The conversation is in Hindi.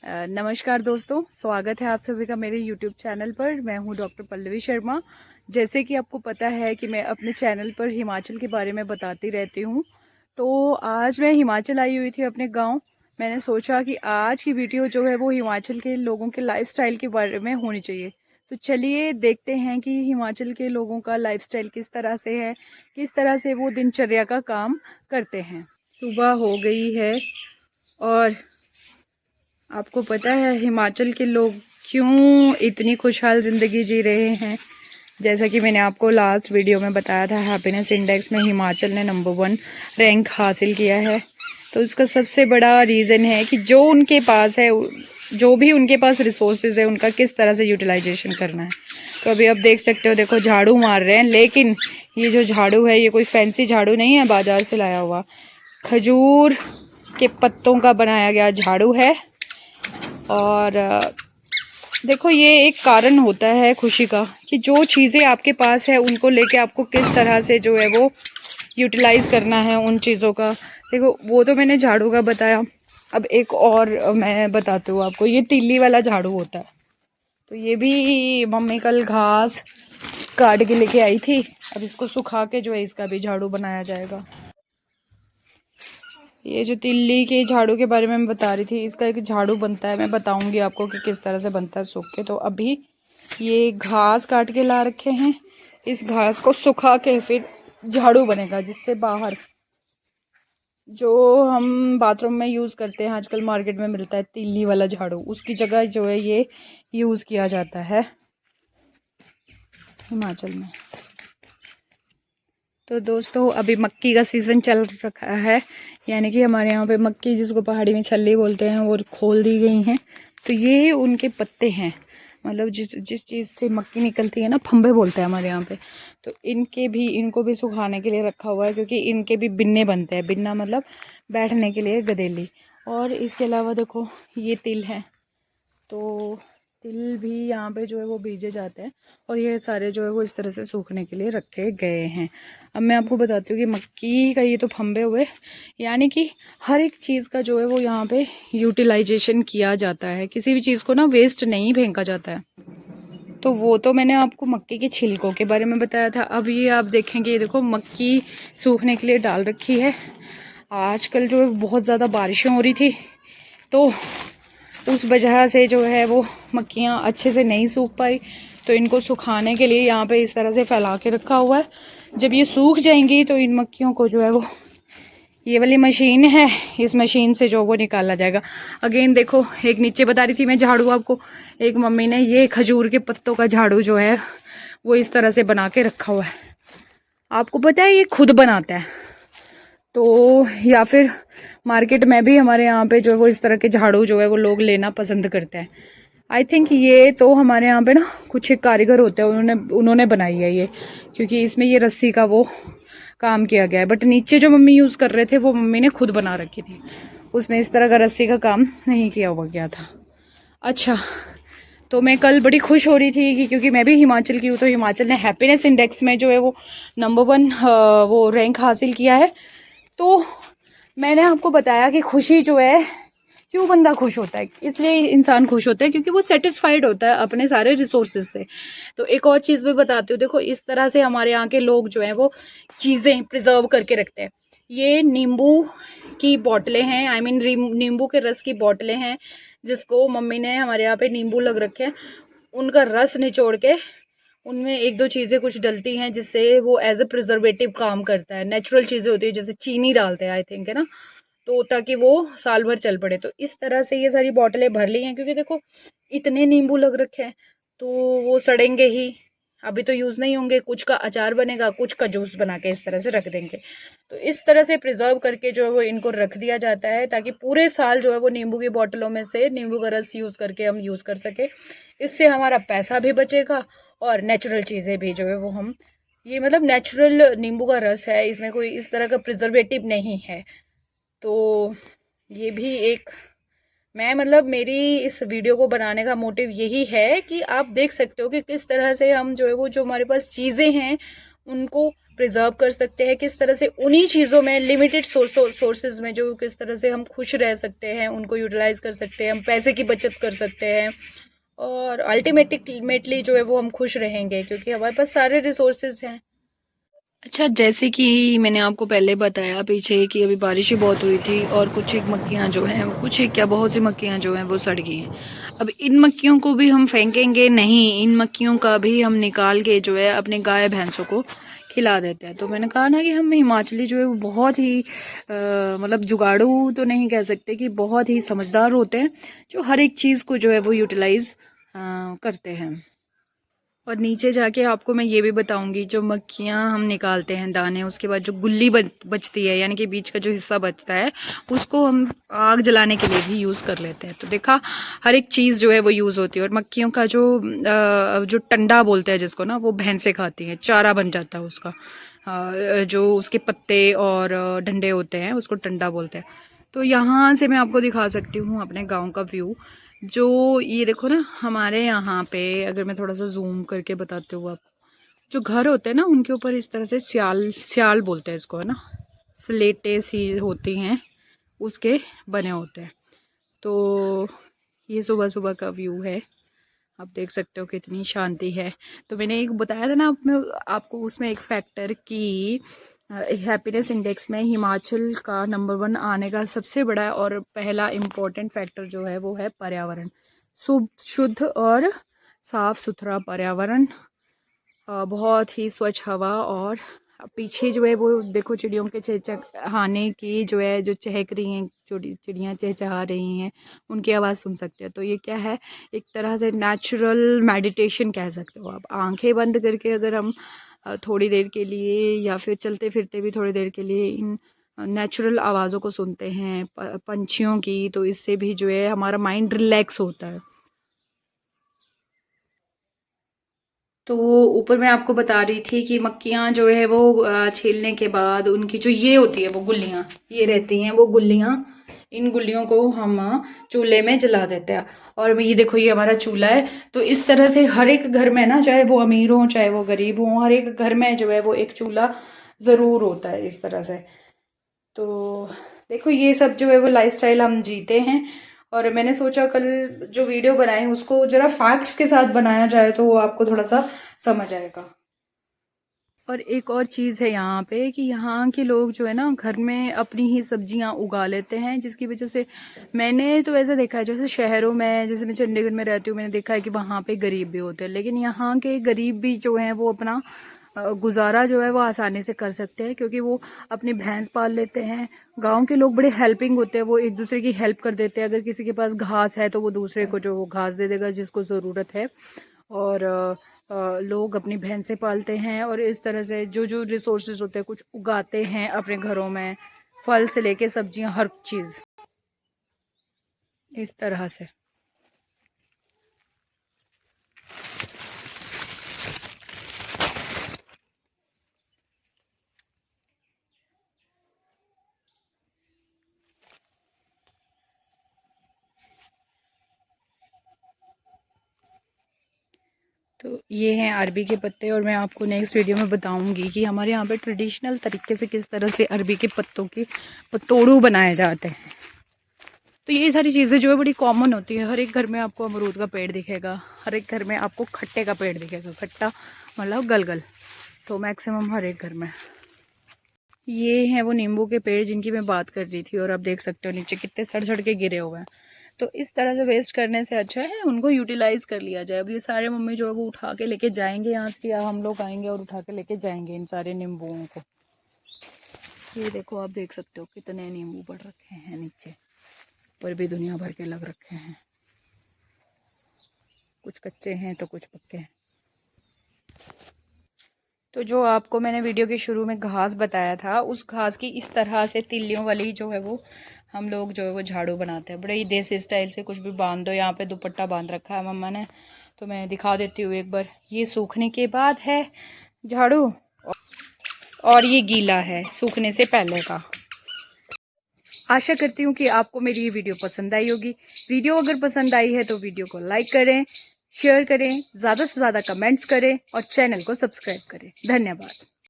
नमस्कार दोस्तों, स्वागत है आप सभी का मेरे YouTube चैनल पर। मैं हूं डॉक्टर पल्लवी शर्मा। जैसे कि आपको पता है कि मैं अपने चैनल पर हिमाचल के बारे में बताती रहती हूं, तो आज मैं हिमाचल आई हुई थी अपने गांव। मैंने सोचा कि आज की वीडियो जो है वो हिमाचल के लोगों के लाइफस्टाइल के बारे में होनी चाहिए। तो चलिए देखते हैं कि हिमाचल के लोगों का लाइफस्टाइल किस तरह से है, किस तरह से वो दिनचर्या का काम करते हैं। सुबह हो गई है और आपको पता है हिमाचल के लोग क्यों इतनी खुशहाल ज़िंदगी जी रहे हैं। जैसा कि मैंने आपको लास्ट वीडियो में बताया था, हैप्पीनेस इंडेक्स में हिमाचल ने नंबर 1 रैंक हासिल किया है। तो इसका सबसे बड़ा रीज़न है कि जो उनके पास है, जो भी उनके पास रिसोर्सेज है, उनका किस तरह से यूटिलाइजेशन करना है। तो अभी आप देख सकते हो, देखो झाड़ू मार रहे हैं, लेकिन ये जो झाड़ू है ये कोई फैंसी झाड़ू नहीं है, बाज़ार से लाया हुआ खजूर के पत्तों का बनाया गया झाड़ू है। और देखो, ये एक कारण होता है खुशी का कि जो चीज़ें आपके पास है उनको लेके आपको किस तरह से जो है वो यूटिलाइज़ करना है उन चीज़ों का। देखो, वो तो मैंने झाड़ू का बताया। अब एक और मैं बताती हूँ आपको, ये तीली वाला झाड़ू होता है। तो ये भी मम्मी कल घास काट के लेके आई थी। अब इसको सुखा के जो है इसका भी झाड़ू बनाया जाएगा। ये जो तिल्ली के झाड़ू के बारे में मैं बता रही थी, इसका एक झाड़ू बनता है, मैं बताऊंगी आपको कि किस तरह से बनता है सूख के। तो अभी ये घास काट के ला रखे हैं, इस घास को सुखा के फिर झाड़ू बनेगा, जिससे बाहर जो हम बाथरूम में यूज़ करते हैं, आजकल मार्केट में मिलता है तिल्ली वाला झाड़ू, उसकी जगह जो है ये यूज़ किया जाता है हिमाचल में। तो दोस्तों, अभी मक्की का सीज़न चल रखा है, यानी कि हमारे यहाँ पे मक्की, जिसको पहाड़ी में छल्ली बोलते हैं, वो खोल दी गई हैं। तो ये उनके पत्ते हैं, मतलब जिस चीज़ से मक्की निकलती है ना, फंबे बोलते हैं हमारे यहाँ पे। तो इनको भी सुखाने के लिए रखा हुआ है, क्योंकि इनके भी बिन्ने बनते हैं। बिन्ना मतलब बैठने के लिए गदेली। और इसके अलावा देखो, ये तिल है, तो तिल भी यहाँ पे जो है वो बीजे जाते हैं, और ये सारे जो है वो इस तरह से सूखने के लिए रखे गए हैं। अब मैं आपको बताती हूँ कि मक्की का ये तो फंबे हुए, यानी कि हर एक चीज़ का जो है वो यहाँ पे यूटिलाइजेशन किया जाता है। किसी भी चीज़ को ना वेस्ट नहीं फेंका जाता है। तो वो तो मैंने आपको मक्की के छिलकों के बारे में बताया था। अब ये आप देखेंगे, ये देखो मक्की सूखने के लिए डाल रखी है। आजकल जो है बहुत ज़्यादा बारिशें हो रही थी, तो उस वजह से जो है वो मक्खियाँ अच्छे से नहीं सूख पाई। तो इनको सुखाने के लिए यहाँ पे इस तरह से फैला के रखा हुआ है। जब ये सूख जाएंगी तो इन मक्खियों को जो है वो, ये वाली मशीन है, इस मशीन से जो वो निकाला जाएगा। अगेन देखो, एक नीचे बता रही थी मैं झाड़ू आपको, एक मम्मी ने ये खजूर के पत्तों का झाड़ू जो है वो इस तरह से बना के रखा हुआ है। आपको पता है ये खुद बनाता है, तो या फिर मार्केट में भी हमारे यहाँ पे जो है वो इस तरह के झाड़ू जो है वो लोग लेना पसंद करते हैं। आई थिंक ये तो हमारे यहाँ पे ना कुछ एक कारीगर होते हैं, उन्होंने बनाई है ये, क्योंकि इसमें ये रस्सी का वो काम किया गया है। बट नीचे जो मम्मी यूज़ कर रहे थे वो मम्मी ने खुद बना रखी थी, उसमें इस तरह का रस्सी का काम नहीं किया हुआ गया था। अच्छा, तो मैं कल बड़ी खुश हो रही थी कि क्योंकि मैं भी हिमाचल की हूँ, तो हिमाचल ने हैप्पीनेस इंडेक्स में जो है वो नंबर 1 वो रैंक हासिल किया है। तो मैंने आपको बताया कि खुशी जो है, क्यों बंदा खुश होता है, इसलिए इंसान खुश होता है क्योंकि वो सेटिस्फाइड होता है अपने सारे रिसोर्सेज से। तो एक और चीज़ भी बताती हूँ, देखो इस तरह से हमारे यहाँ के लोग जो हैं वो चीज़ें प्रिजर्व करके रखते हैं। ये नींबू की बोतलें हैं, आई मीन नींबू के रस की बोतलें हैं, जिसको मम्मी ने, हमारे यहाँ पे नींबू लग रखे हैं, उनका रस निचोड़ के उनमें एक दो चीज़ें कुछ डलती हैं, जिससे वो एज ए प्रिजर्वेटिव काम करता है। नेचुरल चीज़ें होती है, जैसे चीनी डालते हैं आई थिंक, है ना, तो ताकि वो साल भर चल पड़े। तो इस तरह से ये सारी बोतलें भर ली हैं, क्योंकि देखो इतने नींबू लग रखे हैं तो वो सड़ेंगे ही, अभी तो यूज़ नहीं होंगे। कुछ का अचार बनेगा, कुछ का जूस बना के इस तरह से रख देंगे। तो इस तरह से प्रिजर्व करके जो है वो इनको रख दिया जाता है, ताकि पूरे साल जो है वो नींबू की बोतलों में से नींबू का रस यूज़ करके हम यूज़ कर सके। इससे हमारा पैसा भी बचेगा और नेचुरल चीज़ें भी जो है वो हम, ये मतलब नेचुरल नींबू का रस है, इसमें कोई इस तरह का प्रिजर्वेटिव नहीं है। तो ये भी एक, मैं मतलब मेरी इस वीडियो को बनाने का मोटिव यही है कि आप देख सकते हो कि किस तरह से हम जो है वो, जो हमारे पास चीज़ें हैं, उनको प्रिजर्व कर सकते हैं, किस तरह से उन्हीं चीज़ों में लिमिटेड सोर्सेज में जो किस तरह से हम खुश रह सकते हैं, उनको यूटिलाइज कर सकते हैं, हम पैसे की बचत कर सकते हैं और अल्टीमेटली जो है वो हम खुश रहेंगे क्योंकि हमारे पास सारे रिसोर्सेज हैं। अच्छा, जैसे कि मैंने आपको पहले बताया पीछे कि अभी बारिश ही बहुत हुई थी और कुछ एक मक्खियाँ जो हैं, कुछ एक क्या बहुत सी मक्खियाँ जो हैं वो सड़ गई हैं। अब इन मक्खियों को भी हम फेंकेंगे नहीं, इन मक्खियों का भी हम निकाल के जो है अपने गाय भैंसों को खिला देते हैं। तो मैंने कहा ना कि हम हिमाचली जो है वो बहुत ही मतलब जुगाड़ू तो नहीं कह सकते कि बहुत ही समझदार होते हैं, जो हर एक चीज़ को जो है वो यूटिलाइज करते हैं। और नीचे जाके आपको मैं ये भी बताऊंगी, जो मक्खियाँ हम निकालते हैं दाने, उसके बाद जो गुल्ली बचती है यानी कि बीच का जो हिस्सा बचता है, उसको हम आग जलाने के लिए भी यूज़ कर लेते हैं। तो देखा, हर एक चीज़ जो है वो यूज़ होती है। और मक्खियों का जो टंडा बोलते हैं जिसको ना, वो भैंसें खाती हैं, चारा बन जाता है उसका। जो उसके पत्ते और डंडे होते हैं उसको टंडा बोलते हैं। तो यहाँ से मैं आपको दिखा सकती हूँ अपने गाँव का व्यू। जो ये देखो ना, हमारे यहाँ पे अगर मैं थोड़ा सा जूम करके बताती हूँ आपको, जो घर होते हैं ना उनके ऊपर इस तरह से स्याल स्याल बोलते हैं इसको, है ना, स्लेटें सी होती हैं उसके बने होते हैं। तो ये सुबह सुबह का व्यू है, आप देख सकते हो कितनी शांति है। तो मैंने एक बताया था ना आपको उसमें एक फैक्टर की हैप्पीनेस इंडेक्स में हिमाचल का नंबर 1 आने का सबसे बड़ा और पहला इम्पोर्टेंट फैक्टर जो है वो है पर्यावरण। शुद्ध और साफ सुथरा पर्यावरण, बहुत ही स्वच्छ हवा, और पीछे जो है वो देखो चिड़ियों के चहचहाने की जो है, जो चहक रही हैं, छोटी चिड़ियाँ चहचहा रही हैं, उनकी आवाज़ सुन सकते हो। तो ये क्या है, एक तरह से नेचुरल मेडिटेशन कह सकते हो आप। आंखें बंद करके अगर हम थोड़ी देर के लिए या फिर चलते फिरते भी थोड़ी देर के लिए इन नेचुरल आवाज़ों को सुनते हैं, पंछियों की, तो इससे भी जो है हमारा माइंड रिलैक्स होता है। तो ऊपर मैं आपको बता रही थी कि मक्खियाँ जो है वो छीलने के बाद उनकी जो ये होती है वो गुल्लियाँ, ये रहती हैं वो गुल्लियाँ, इन गुल्लियों को हम चूल्हे में जला देते हैं। और ये देखो, ये हमारा चूल्हा है। तो इस तरह से हर एक घर में ना, चाहे वो अमीर हो चाहे वो गरीब हो, हर एक घर में जो है वो एक चूल्हा ज़रूर होता है इस तरह से। तो देखो, ये सब जो है वो लाइफस्टाइल हम जीते हैं। और मैंने सोचा कल जो वीडियो बनाई उसको जरा फैक्ट्स के साथ बनाया जाए तो वो आपको थोड़ा सा समझ आएगा। और एक और चीज़ है यहाँ पे कि यहाँ के लोग जो है ना घर में अपनी ही सब्जियाँ उगा लेते हैं, जिसकी वजह से मैंने तो ऐसा देखा है, जैसे शहरों में, जैसे मैं चंडीगढ़ में रहती हूँ, मैंने देखा है कि वहाँ पे गरीब भी होते हैं, लेकिन यहाँ के गरीब भी जो हैं वो अपना गुजारा जो है वो आसानी से कर सकते हैं, क्योंकि वो अपनी भैंस पाल लेते हैं। गांव के लोग बड़े हेल्पिंग होते हैं, वो एक दूसरे की हेल्प कर देते हैं। अगर किसी के पास घास है तो वो दूसरे को जो वो घास दे देगा जिसको ज़रूरत है। और लोग अपनी भैंसें पालते हैं और इस तरह से जो जो रिसोर्सेज होते हैं कुछ उगाते हैं अपने घरों में, फल से लेके सब्जियां, हर चीज़ इस तरह से। तो ये हैं अरबी के पत्ते, और मैं आपको नेक्स्ट वीडियो में बताऊंगी कि हमारे यहाँ पे ट्रेडिशनल तरीके से किस तरह से अरबी के पत्तों के पतोड़ू बनाए जाते हैं। तो ये सारी चीज़ें जो है बड़ी कॉमन होती है। हर एक घर में आपको अमरूद का पेड़ दिखेगा, हर एक घर में आपको खट्टे का पेड़ दिखेगा, खट्टा मतलब गलगल, तो मैक्सिमम हर एक घर में। ये हैं वो नींबू के पेड़ जिनकी मैं बात कर रही थी, और आप देख सकते हो नीचे कितने सड़ सड़ के गिरे हुए हैं। तो इस तरह से वेस्ट करने से अच्छा है उनको यूटिलाइज कर लिया जाए। अब ये सारे मम्मी जो है वो उठा के लेके जाएंगे यहाँ से, या हम लोग आएंगे और उठा के लेके जाएंगे इन सारे नींबुओं को। ये देखो, आप देख सकते हो कितने नींबू पड़ रखे हैं नीचे, पर भी दुनिया भर के लग रखे हैं, कुछ कच्चे हैं तो कुछ पक्के हैं। तो जो आपको मैंने वीडियो के शुरू में घास बताया था, उस घास की इस तरह से तिल्लियों वाली जो है वो हम लोग जो है वो झाड़ू बनाते हैं, बड़े ही देसी स्टाइल से। कुछ भी बांध दो, यहाँ पे दुपट्टा बांध रखा है मम्मा ने, तो मैं दिखा देती हूँ एक बार। ये सूखने के बाद है झाड़ू, और ये गीला है सूखने से पहले का। आशा करती हूँ कि आपको मेरी ये वीडियो पसंद आई होगी। वीडियो अगर पसंद आई है तो वीडियो को लाइक करें, शेयर करें, ज़्यादा से ज़्यादा कमेंट्स करें और चैनल को सब्सक्राइब करें। धन्यवाद।